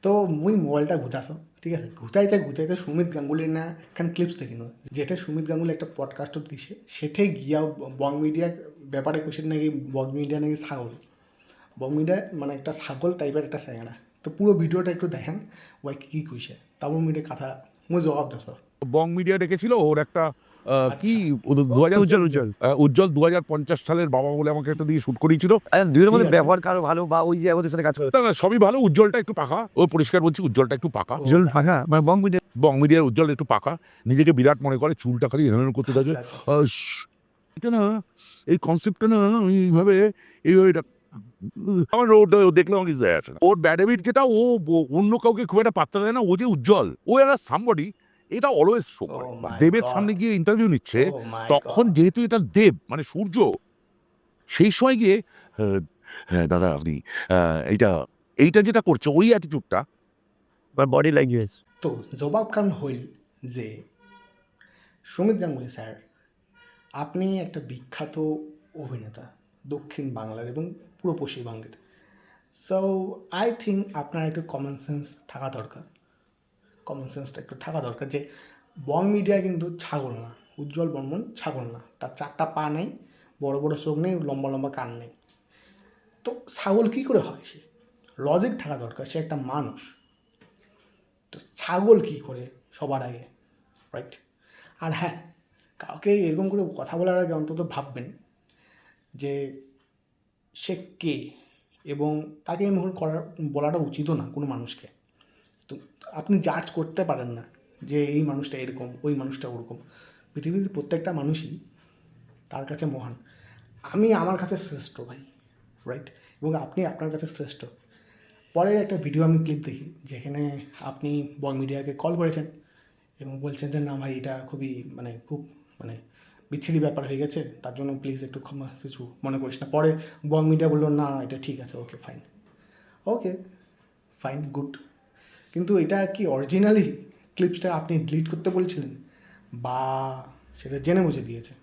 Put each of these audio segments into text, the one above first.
তো মুই মোবাইলটা ঘুতাছো ঠিক আছে, ঘুতাইতে ঘুতাইতে সুমিত গাঙ্গুলির না একখান ক্লিপস দেখিনো, যেটা সুমিত গাঙ্গুলি একটা পডকাস্টত দিছে, সেটাই গিয়া বং মিডিয়া ব্যাপারে কোশ্চেন নাকি বং মিডিয়া নাকি ছাগল, বং মিডিয়া মানে একটা ছাগল টাইপের একটা স্যাংরা। তো পুরো ভিডিওটা একটু দেখেন ওই কী কইছে, তারপর মিডিয়া কথা মুই জবাব দেছো। বং মিডিয়া ডেকেছিল ওর একটা কি আচ্ছা, উজ্জ্বল উজ্জ্বল 2050 সালের বাবা বলে আমাকে একটা দিয়ে শুট করিয়েছিল। দুইয়ের ঠিক মধ্যে আছে। ব্যবহার কারো ভালো বা ওই যে ওদের সাথে কাজ করে তা না, সবই ভালো, উজ্জ্বলটা একটু পাকা, ও পরিষ্কার বলছি, উজ্জ্বলটা একটু পাকা। উজ্জ্বল ফাঁকা মানে বং মিডিয়া বং মিডিয়ার উজ্জ্বল একটু পাকা, নিজেকে বিরাট মনে করে, চুলটা খালি এরকম করতে থাকে। আচ্ছা, আচ্ছা। এটা না, এই কনসেপ্টটা না এইভাবে এইভাবে আমার ওটা দেখলে আমাকে যায় আসে না। ওর ব্যাড হ্যাবিট যেটা, ও অন্য কাউকে খুব একটা পাত্তা দেয় না। ও যে উজ্জ্বল, ও একটা সামবডি, এটা অলওয়েজ শো করে। Oh my দেবের God! সামনে গিয়ে ইন্টারভিউ নিচ্ছে, Oh my তখন God! যেহেতু এটা দেব মানে সূর্য, সেই সময় গিয়ে হ্যাঁ দাদা আপনি এইটা এইটা যেটা করছে ওই অ্যাটিটিউডটা। বা বডি ল্যাঙ্গুয়েজ তো জবাব খান হইল যে সুমিত গাঙ্গুলি স্যার, আপনি একটা বিখ্যাত অভিনেতা দক্ষিণ বাংলার এবং পুরো পশ্চিমবঙ্গের। সো আই থিঙ্ক আপনার একটু কমন সেন্স থাকা দরকার, কমন সেন্সটা একটু থাকা দরকার যে বং মিডিয়া কিন্তু ছাগল না, উজ্জ্বল বর্মন ছাগল না, তার 4টা পা নেই, বড় বড় চোখ নেই, লম্বা লম্বা কান নেই। তো ছাগল কী করে হয়? সে লজিক থাকা দরকার, সে একটা মানুষ। তো ছাগল কী করে সবার আগে, রাইট? আর হ্যাঁ, কাউকে এরকম করে কথা বলার আগে অন্তত ভাববেন যে সে কে, এবং তাকে এমন করার বলাটা উচিতও না কোনো মানুষকে। তো আপনি জাজ করতে পারেন না যে এই মানুষটা এরকম, ওই মানুষটা ওরকম। পৃথিবীতে প্রত্যেকটা মানুষই তার কাছে মহান। আমি আমার কাছে শ্রেষ্ঠ ভাই, রাইট? এবং আপনি আপনার কাছে শ্রেষ্ঠ। পরে একটা ভিডিও আমি ক্লিপ দেখি যেখানে আপনি বং মিডিয়াকে কল করেছেন এবং বলছেন যে না ভাই, এটা খুবই খুব মানে বিচ্ছিরি ব্যাপার হয়ে গেছে, তার জন্য প্লিজ একটু ক্ষমা, কিছু মনে করিস না। পরে বং মিডিয়া বললো না এটা ঠিক আছে, okay fine, okay fine, good. কিন্তু এটা কি অরিজিনালি ক্লিপসটা আপনি ডিলিট করতে বলছিলেন, বা সেটা জেনে বুঝে দিয়েছে,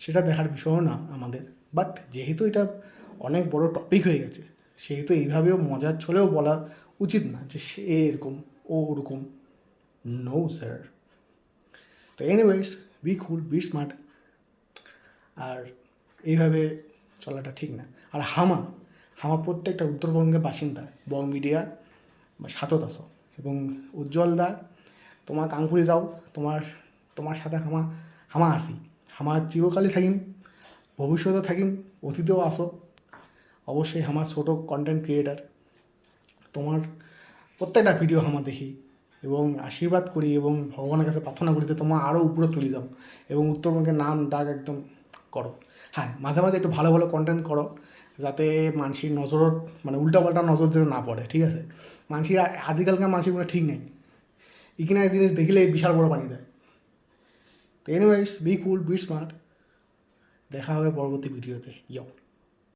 সেটা দেখার বিষয়ও না আমাদের। বাট যেহেতু এটা অনেক বড় টপিক হয়ে গেছে, সেহেতু এইভাবেও মজার ছলেও বলা উচিত না যে সে এরকম, ও ওরকম। No sir. তো anyways, be cool, be smart. আর এইভাবে চলাটা ঠিক না। আর হামা হামা প্রত্যেকটা উত্তরবঙ্গের বাসিন্দা, বং মিডিয়া বা সাতত আসো, এবং উজ্জ্বল দা, তোমার কাঙ্কুরি যাও, তোমার তোমার সাথে হামা হামা আসি, হামা চিরকালই থাকিম, ভবিষ্যতে থাকিম, অতীতেও আসো। অবশ্যই আমার ছোটো কন্টেন্ট ক্রিয়েটার, তোমার প্রত্যেকটা ভিডিও আমার দেখি এবং আশীর্বাদ করি এবং ভগবানের কাছে প্রার্থনা করি যে তোমার আরও উপরে চলে যাও এবং উত্তরবঙ্গের নাম ডাক একদম করো। হ্যাঁ, মাঝে মাঝে একটু ভালো ভালো কন্টেন্ট করো, যাতে মানুষের নজরত উল্টাপাল্টা নজর যেন না পড়ে, ঠিক আছে? মানুষের আজকালকার মানুষের কোনো ঠিক নেই, ইকিনা এক জিনিস দেখিলে বিশাল বড় বানিয়ে দেয়। তো anyways, be cool, be smart. দেখা হবে পরবর্তী ভিডিওতে। ইয়ো।